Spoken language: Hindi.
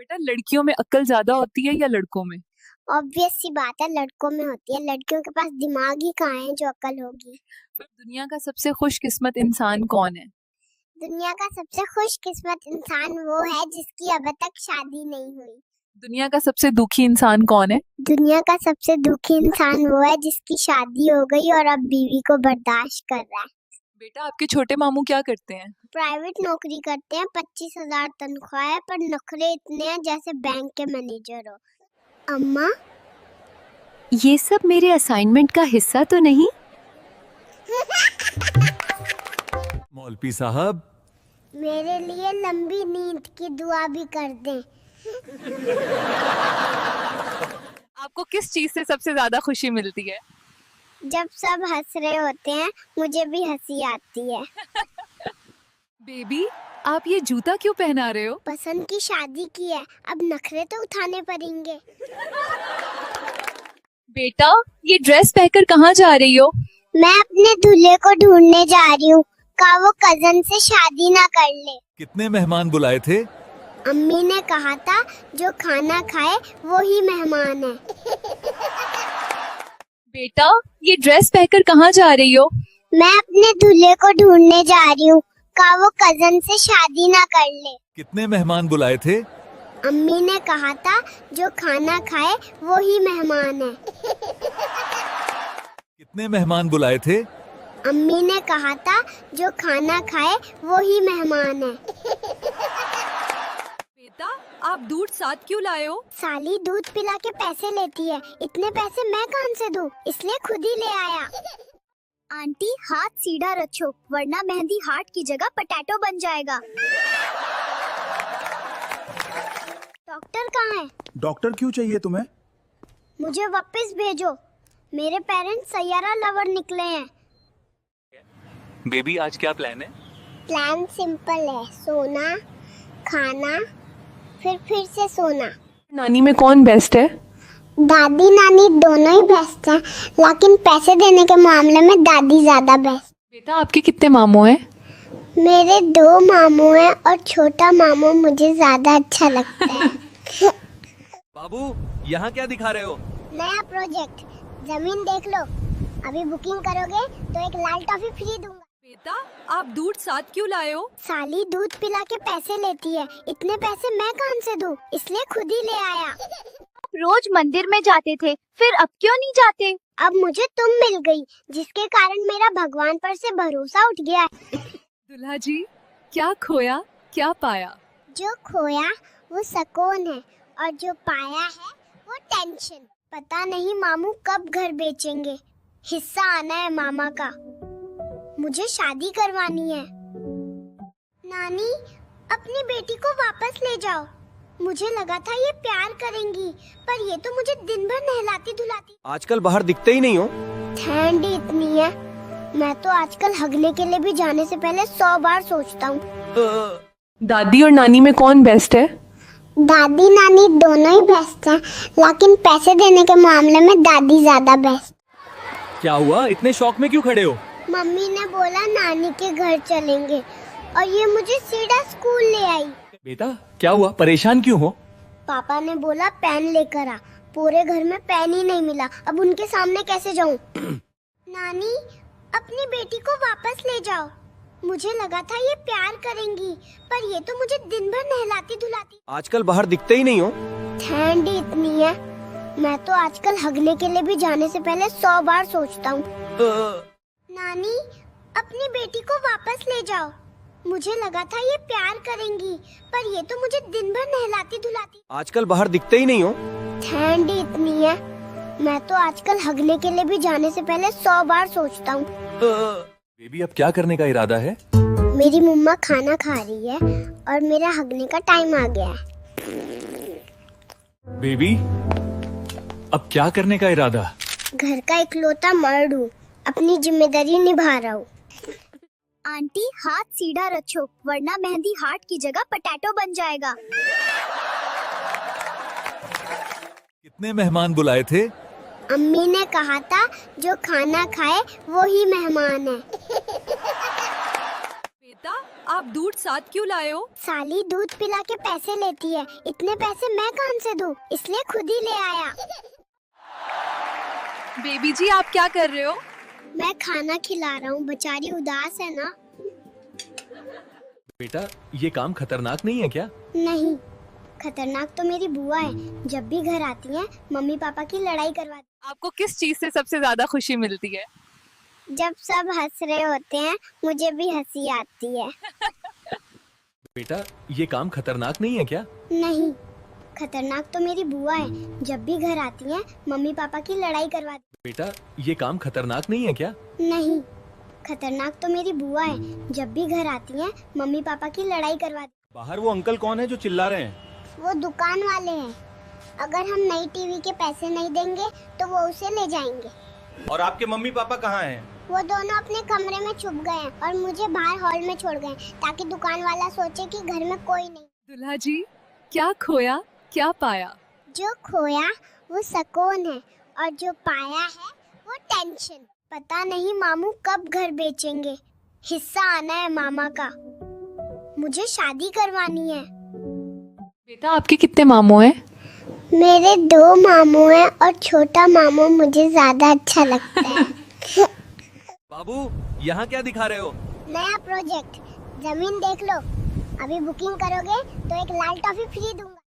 बेटा लड़कियों में अक्ल ज्यादा होती है या लड़कों में? ऑब्वियस सी बात है, लड़कों में होती है। लड़कियों के पास दिमाग ही कहाँ है जो अकल होगी। पर दुनिया का सबसे खुशकिस्मत इंसान कौन है? दुनिया का सबसे खुशकिस्मत इंसान वो है जिसकी अब तक शादी नहीं हुई। दुनिया का सबसे दुखी इंसान कौन है? दुनिया का सबसे दुखी इंसान वो है जिसकी शादी हो गई और अब बीवी को बर्दाश्त कर रहा है। बेटा आपके छोटे मामू क्या करते हैं? प्राइवेट नौकरी करते हैं, 25,000 तनख्वाह है, पर नखरे इतने हैं जैसे बैंक के मैनेजर हो। अम्मा, ये सब मेरे असाइनमेंट का हिस्सा तो नहीं? मौलवी साहब, मेरे लिए लंबी नींद की दुआ भी कर दें। आपको किस चीज से सबसे ज्यादा खुशी मिलती है? जब सब हंस रहे होते हैं मुझे भी हंसी आती है। बेबी आप ये जूता क्यों पहना रहे हो? पसंद की शादी की है, अब नखरे तो उठाने पड़ेंगे। बेटा ये ड्रेस पहनकर कहाँ जा रही हो? मैं अपने दूल्हे को ढूंढने जा रही हूँ, का वो कजन से शादी ना कर ले। कितने मेहमान बुलाए थे? अम्मी ने कहा था जो खाना खाए वो ही मेहमान है। बेटा ये ड्रेस पहनकर कहाँ जा रही हो? मैं अपने दूल्हे को ढूंढने जा रही हूँ, का वो कजन से शादी ना कर ले। कितने मेहमान बुलाए थे? अम्मी ने कहा था जो खाना खाए वो ही मेहमान है। कितने मेहमान बुलाए थे? अम्मी ने कहा था जो खाना खाए वो ही मेहमान है। बेटा आप दूध साथ क्यों लाए हो? साली दूध पिला के पैसे लेती है, इतने पैसे मैं कहाँ से दूँ, इसलिए खुद ही ले आया। आंटी हाथ सीधा रखो वरना मेहंदी हार्ट की जगह पटैटो बन जाएगा। डॉक्टर कहाँ है? डॉक्टर क्यों चाहिए तुम्हें? मुझे वापस भेजो, मेरे पेरेंट्स सैयारा लवर निकले हैं। बेबी आज क्या प्लान है? प्लान सिंपल है, सोना, खाना, फिर से सोना। नानी में कौन बेस्ट है? दादी नानी दोनों ही बेस्ट हैं, लेकिन पैसे देने के मामले में दादी ज्यादा बेस्ट। बेटा आपके कितने मामू हैं? मेरे 2 मामू हैं और छोटा मामू मुझे ज्यादा अच्छा लगता है। बाबू यहाँ क्या दिखा रहे हो? नया प्रोजेक्ट, जमीन देख लो, अभी बुकिंग करोगे तो एक लाल टॉफी फ्री दूंगा। बेटा आप दूध साथ क्यों लाए हो? साली दूध पिला के पैसे लेती है, इतने पैसे मैं कहाँ से दूँ, इसलिए खुद ही ले आया। रोज मंदिर में जाते थे, फिर अब क्यों नहीं जाते? अब मुझे तुम मिल गई, जिसके कारण मेरा भगवान पर से भरोसा उठ गया। दुल्हा जी क्या खोया क्या पाया? जो खोया वो सुकून है और जो पाया है वो टेंशन। पता नहीं मामू कब घर बेचेंगे, हिस्सा आना है मामा का। मुझे शादी करवानी है। नानी अपनी बेटी को वापस ले जाओ, मुझे लगा था ये प्यार करेंगी, पर ये तो मुझे दिन भर नहलाती धुलाती। आजकल बाहर दिखते ही नहीं हो। ठंड ही इतनी है, मैं तो आजकल हगने के लिए भी जाने से पहले 100 बार सोचता हूँ। दादी और नानी में कौन बेस्ट है? दादी नानी दोनों ही बेस्ट हैं, लेकिन पैसे देने के मामले में दादी ज्यादा बेस्ट। क्या हुआ, इतने शौक में क्यों खड़े हो? मम्मी ने बोला नानी के घर चलेंगे और ये मुझे सीधा स्कूल ले आई। बेटा क्या हुआ, परेशान क्यों हो? पापा ने बोला पेन लेकर आ, पूरे घर में पेन ही नहीं मिला, अब उनके सामने कैसे जाऊं? नानी अपनी बेटी को वापस ले जाओ, मुझे लगा था ये प्यार करेंगी, पर ये तो मुझे दिन भर नहलाती धुलाती। आजकल बाहर दिखते ही नहीं हो। ठंड ही इतनी है, मैं तो आजकल हगने के लिए भी जाने से पहले 100 बार सोचता हूँ। नानी अपनी बेटी को वापस ले जाओ, मुझे लगा था ये प्यार करेंगी, पर ये तो मुझे दिन भर नहलाती धुलाती। आजकल बाहर दिखते ही नहीं हो। ठंड ही इतनी है, मैं तो आजकल हगने के लिए भी जाने से पहले 100 बार सोचता हूँ। बेबी अब क्या करने का इरादा है? मेरी मम्मा खाना खा रही है और मेरा हगने का टाइम आ गया है। बेबी अब क्या करने का इरादा? घर का इकलौता मर्द हूँ, अपनी जिम्मेदारी निभा रहा हूँ। आंटी हाथ सीधा रखो वरना मेहंदी हार्ट की जगह पटैटो बन जाएगा। कितने मेहमान बुलाए थे? अम्मी ने कहा था जो खाना खाए वो ही मेहमान है। बेटा आप दूध साथ क्यों लाए हो? साली दूध पिला के पैसे लेती है, इतने पैसे मैं कहाँ से दूँ, इसलिए खुद ही ले आया। बेबी जी आप क्या कर रहे हो? मैं खाना खिला रहा हूँ, बेचारी उदास है ना। बेटा ये काम खतरनाक नहीं है क्या? नहीं, खतरनाक तो मेरी बुआ है, जब भी घर आती है मम्मी पापा की लड़ाई करवाती। आपको किस चीज से सबसे ज्यादा खुशी मिलती है? जब सब हंस रहे होते हैं मुझे भी हंसी आती है। बेटा ये काम खतरनाक नहीं है क्या? नहीं, खतरनाक तो मेरी बुआ है, जब भी घर आती है मम्मी पापा की लड़ाई करवाती। बेटा ये काम खतरनाक नहीं है क्या? नहीं, खतरनाक तो मेरी बुआ है, जब भी घर आती है मम्मी पापा की लड़ाई करवाती। बाहर वो अंकल कौन है जो चिल्ला रहे हैं? वो दुकान वाले हैं, अगर हम नई टीवी के पैसे नहीं देंगे तो वो उसे ले जाएंगे। और आपके मम्मी पापा कहाँ हैं? वो दोनों अपने कमरे में छुप गए हैं और मुझे बाहर हॉल में छोड़ गए ताकि दुकान वाला सोचे कि घर में कोई नहीं। दुल्हा जी क्या खोया क्या पाया? जो खोया वो सुकून है और जो पाया है वो टेंशन। पता नहीं मामू कब घर बेचेंगे, हिस्सा आना है मामा का। मुझे शादी करवानी है। बेटा आपके कितने मामू हैं? मेरे 2 मामू हैं और छोटा मामू मुझे ज्यादा अच्छा लगता है। बाबू यहाँ क्या दिखा रहे हो? नया प्रोजेक्ट, जमीन देख लो, अभी बुकिंग करोगे तो एक लाल टॉफी फ्री दूंगा।